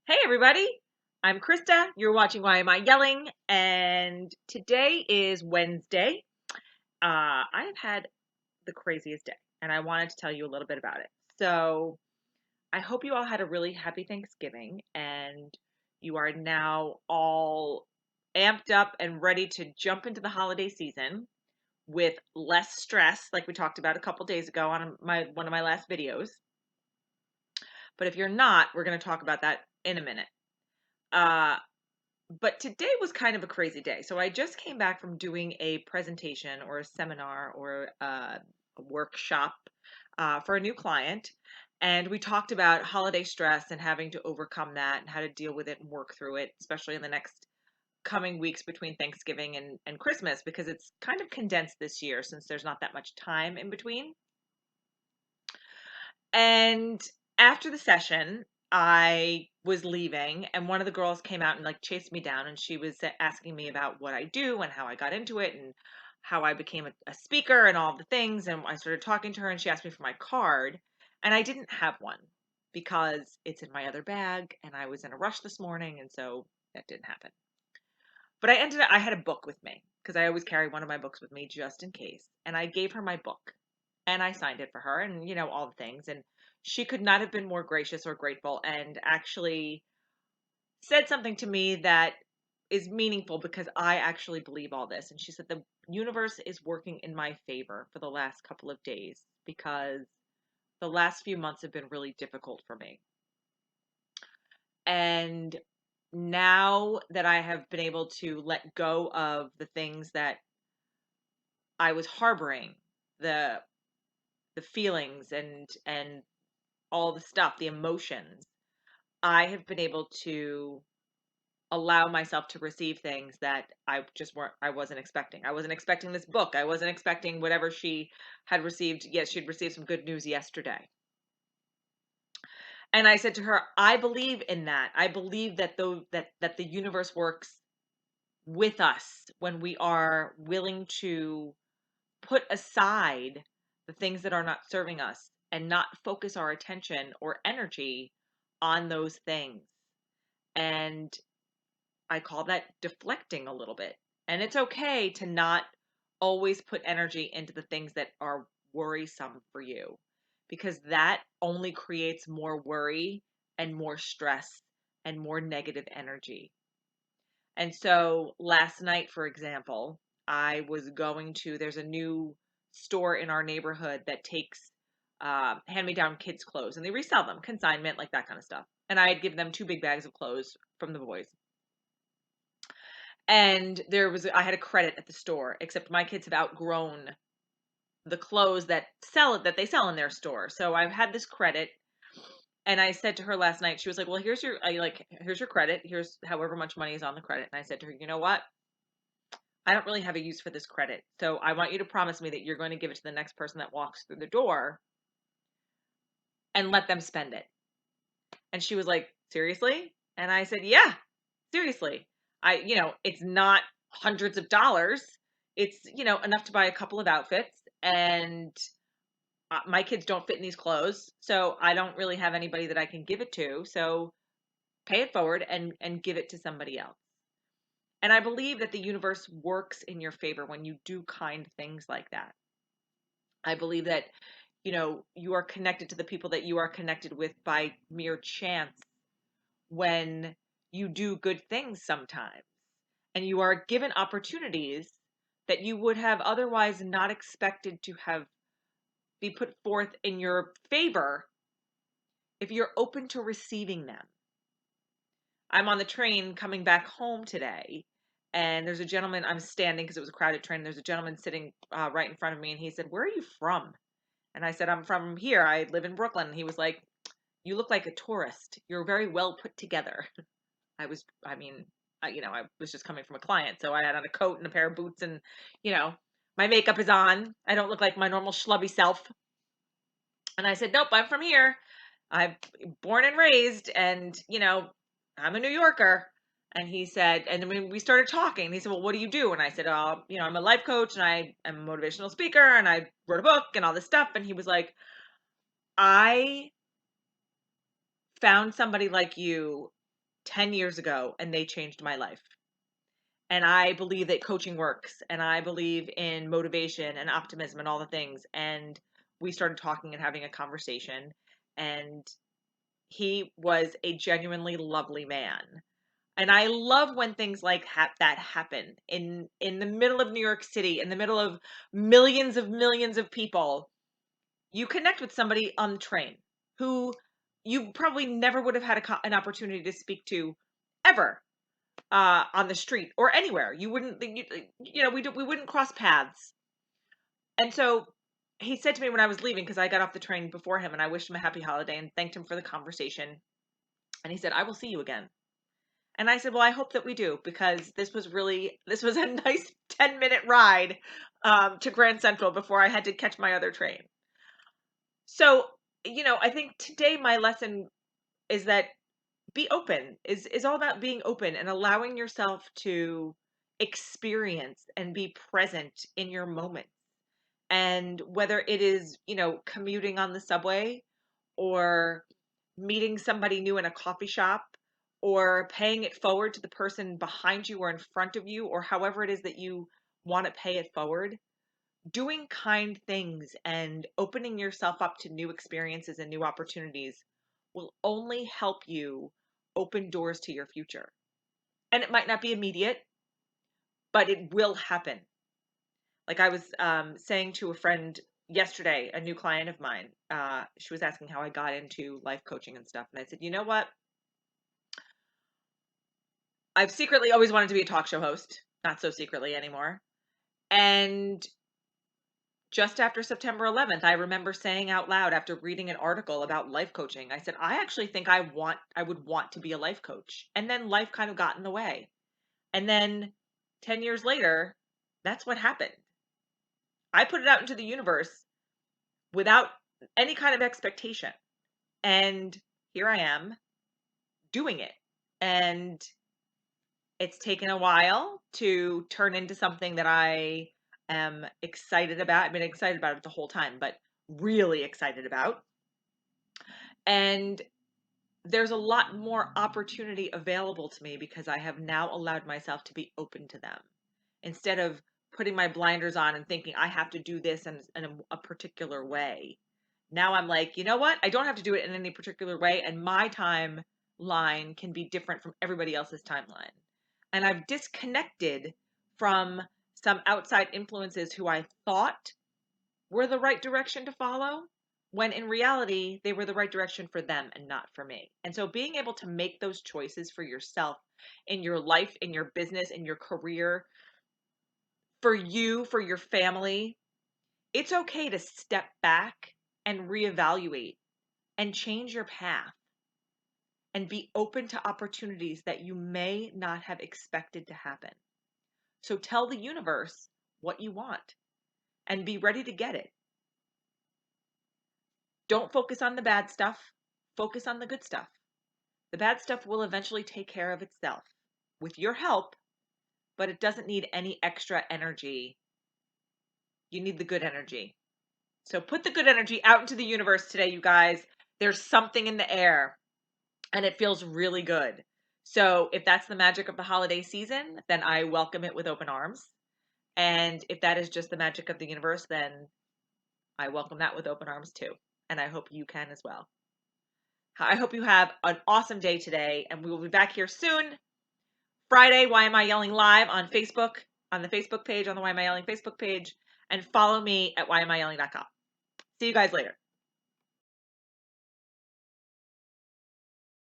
Hey everybody, I'm Krista. You're watching Why Am I Yelling? And today is Wednesday. I have had the craziest day, and I wanted to tell you a little bit about it. So I hope you all had a really happy Thanksgiving, and you are now all amped up and ready to jump into the holiday season with less stress, like we talked about a couple days ago on one of my last videos. But if you're not, we're going to talk about that in a minute. Uh, But today was kind of a crazy day. So I just came back from doing a presentation or a seminar or a workshop for a new client. And we talked about holiday stress and having to overcome that and how to deal with it and work through it, especially in the next coming weeks between Thanksgiving and Christmas, because it's kind of condensed this year since there's not that much time in between. And after the session, I was leaving, and one of the girls came out and like chased me down, and she was asking me about what I do and how I got into it and how I became a speaker and all the things. And I started talking to her, and she asked me for my card, and I didn't have one because it's in my other bag, and I was in a rush this morning, and so that didn't happen. But I had a book with me because I always carry one of my books with me just in case. And I gave her my book and I signed it for her and, all the things. And she could not have been more gracious or grateful and actually said something to me that is meaningful because I actually believe all this. And she said, the universe is working in my favor for the last couple of days because the last few months have been really difficult for me. And now that I have been able to let go of the things that I was harboring, the the feelings and all the stuff, the emotions, I have been able to allow myself to receive things that I wasn't expecting. I wasn't expecting this book. I wasn't expecting whatever she had received. Yes, she'd received some good news yesterday. And I said to her, I believe in that. I believe that that the universe works with us when we are willing to put aside the things that are not serving us and not focus our attention or energy on those things. And I call that deflecting a little bit. And it's okay to not always put energy into the things that are worrisome for you because that only creates more worry and more stress and more negative energy. And so last night, for example, I was going to, there's a new store in our neighborhood that takes hand me down kids' clothes and they resell them, consignment, like that kind of stuff. And I had given them 2 big bags of clothes from the boys. And I had a credit at the store, except my kids have outgrown the clothes that they sell in their store. So I've had this credit. And I said to her last night, she was like, well, here's your credit. Here's however much money is on the credit. And I said to her, you know what? I don't really have a use for this credit. So I want you to promise me that you're going to give it to the next person that walks through the door and let them spend it. And she was like, seriously? And I said, yeah, seriously. It's not hundreds of dollars. It's, enough to buy a couple of outfits and my kids don't fit in these clothes. So I don't really have anybody that I can give it to. So pay it forward and give it to somebody else. And I believe that the universe works in your favor when you do kind things like that. I believe that, you are connected to the people that you are connected with by mere chance when you do good things sometimes. And you are given opportunities that you would have otherwise not expected to have be put forth in your favor if you're open to receiving them. I'm on the train coming back home today, and there's a gentleman. I'm standing because it was a crowded train. There's a gentleman sitting right in front of me, and he said, "Where are you from?" And I said, "I'm from here. I live in Brooklyn." And he was like, "You look like a tourist. You're very well put together." I mean, I was just coming from a client, so I had on a coat and a pair of boots, and you know, my makeup is on. I don't look like my normal schlubby self. And I said, "Nope, I'm from here. I'm born and raised, and I'm a New Yorker." And he said, and then we started talking. He said, "Well, what do you do?" And I said, "Oh, I'm a life coach, and I am a motivational speaker, and I wrote a book, and all this stuff." And he was like, "I found somebody like you 10 years ago, and they changed my life. And I believe that coaching works, and I believe in motivation and optimism and all the things. And we started talking and having a conversation, and he was a genuinely lovely man. And I love when things like that happen in the middle of New York City, in the middle of millions of people. You connect with somebody on the train who you probably never would have had an opportunity to speak to ever on the street or anywhere. You wouldn't, we wouldn't cross paths. And so he said to me when I was leaving, because I got off the train before him, and I wished him a happy holiday and thanked him for the conversation. And he said, "I will see you again." And I said, "Well, I hope that we do, because this was a nice 10-minute ride to Grand Central before I had to catch my other train." So, I think today my lesson is that be open is all about being open and allowing yourself to experience and be present in your moment. And whether it is, commuting on the subway, or meeting somebody new in a coffee shop, or paying it forward to the person behind you or in front of you, or however it is that you want to pay it forward, doing kind things and opening yourself up to new experiences and new opportunities will only help you open doors to your future. And it might not be immediate, but it will happen. Like I was saying to a friend yesterday, a new client of mine, she was asking how I got into life coaching and stuff. And I said, you know what? I've secretly always wanted to be a talk show host, not so secretly anymore. And just after September 11th, I remember saying out loud after reading an article about life coaching, I said, I actually think I would want to be a life coach. And then life kind of got in the way. And then 10 years later, that's what happened. I put it out into the universe without any kind of expectation. And here I am doing it. And it's taken a while to turn into something that I am excited about. I've been excited about it the whole time, but really excited about. And there's a lot more opportunity available to me because I have now allowed myself to be open to them, instead of putting my blinders on and thinking I have to do this in a particular way. Now I'm like, you know what? I don't have to do it in any particular way, and my timeline can be different from everybody else's timeline. And I've disconnected from some outside influences who I thought were the right direction to follow, when in reality, they were the right direction for them and not for me. And so being able to make those choices for yourself in your life, in your business, in your career, for you, for your family, it's okay to step back and reevaluate and change your path and be open to opportunities that you may not have expected to happen. So tell the universe what you want and be ready to get it. Don't focus on the bad stuff. Focus on the good stuff. The bad stuff will eventually take care of itself with your help, but it doesn't need any extra energy. You need the good energy. So put the good energy out into the universe today, you guys. There's something in the air, and it feels really good. So if that's the magic of the holiday season, then I welcome it with open arms. And if that is just the magic of the universe, then I welcome that with open arms too. And I hope you can as well. I hope you have an awesome day today, and we will be back here soon. Friday, Why Am I Yelling Live on Facebook, on the Facebook page, on the Why Am I Yelling Facebook page, and follow me at whyamiyelling.com. See you guys later.